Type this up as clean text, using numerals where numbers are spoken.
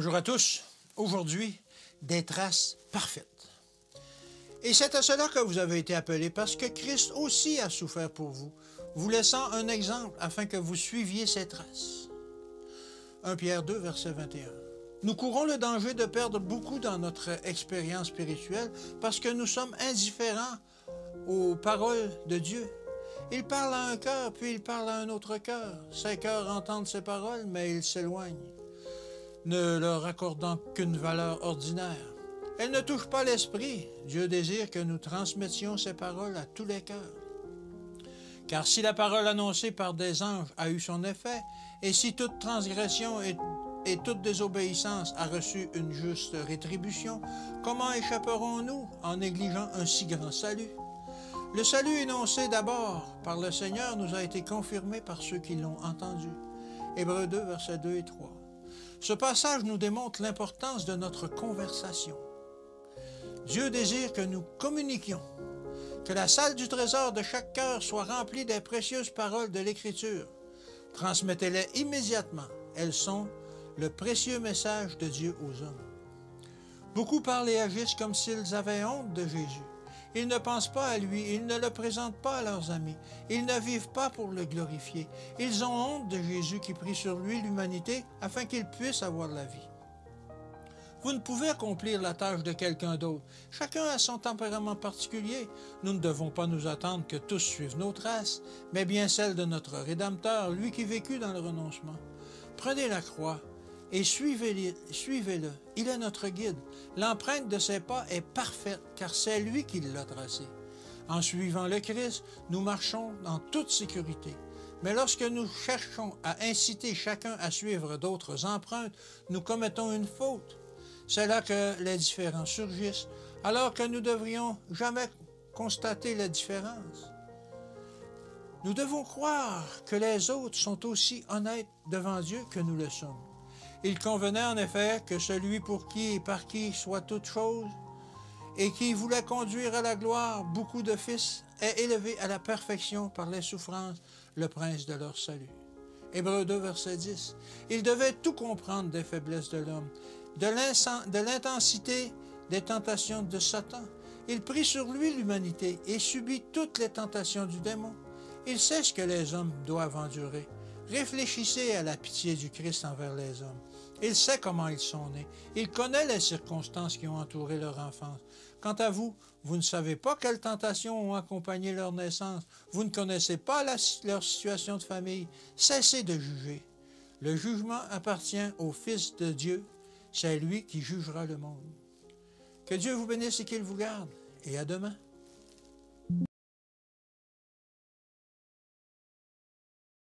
Bonjour à tous. Aujourd'hui, des traces parfaites. Et c'est à cela que vous avez été appelés, parce que Christ aussi a souffert pour vous, vous laissant un exemple afin que vous suiviez ses traces. 1 Pierre 2, verset 21. Nous courons le danger de perdre beaucoup dans notre expérience spirituelle parce que nous sommes indifférents aux paroles de Dieu. Il parle à un cœur, puis il parle à un autre cœur. Ces cœurs entendent ses paroles, mais ils s'éloignent, ne leur accordant qu'une valeur ordinaire. Elles ne touchent pas l'esprit. Dieu désire que nous transmettions ces paroles à tous les cœurs. Car si la parole annoncée par des anges a eu son effet, et si toute transgression et toute désobéissance a reçu une juste rétribution, comment échapperons-nous en négligeant un si grand salut? Le salut énoncé d'abord par le Seigneur nous a été confirmé par ceux qui l'ont entendu. Hébreux 2, versets 2 et 3. Ce passage nous démontre l'importance de notre conversation. Dieu désire que nous communiquions, que la salle du trésor de chaque cœur soit remplie des précieuses paroles de l'Écriture. Transmettez-les immédiatement. Elles sont le précieux message de Dieu aux hommes. Beaucoup parlent et agissent comme s'ils avaient honte de Jésus. Ils ne pensent pas à lui, ils ne le présentent pas à leurs amis, ils ne vivent pas pour le glorifier. Ils ont honte de Jésus qui prit sur lui l'humanité afin qu'il puisse avoir la vie. Vous ne pouvez accomplir la tâche de quelqu'un d'autre. Chacun a son tempérament particulier. Nous ne devons pas nous attendre que tous suivent nos traces, mais bien celle de notre Rédempteur, lui qui vécut dans le renoncement. Prenez la croix et suivez-le. Il est notre guide. L'empreinte de ses pas est parfaite, car c'est lui qui l'a tracée. En suivant le Christ, nous marchons en toute sécurité. Mais lorsque nous cherchons à inciter chacun à suivre d'autres empreintes, nous commettons une faute. C'est là que les différences surgissent, alors que nous ne devrions jamais constater la différence. Nous devons croire que les autres sont aussi honnêtes devant Dieu que nous le sommes. Il convenait en effet que celui pour qui et par qui soit toute chose, et qui voulait conduire à la gloire beaucoup de fils, ait élevé à la perfection par les souffrances le prince de leur salut. Hébreux 2, verset 10. Il devait tout comprendre des faiblesses de l'homme, de l'intensité des tentations de Satan. Il prit sur lui l'humanité et subit toutes les tentations du démon. Il sait ce que les hommes doivent endurer. Réfléchissez à la pitié du Christ envers les hommes. Il sait comment ils sont nés. Il connaît les circonstances qui ont entouré leur enfance. Quant à vous, vous ne savez pas quelles tentations ont accompagné leur naissance. Vous ne connaissez pas leur situation de famille. Cessez de juger. Le jugement appartient au Fils de Dieu. C'est lui qui jugera le monde. Que Dieu vous bénisse et qu'il vous garde. Et à demain.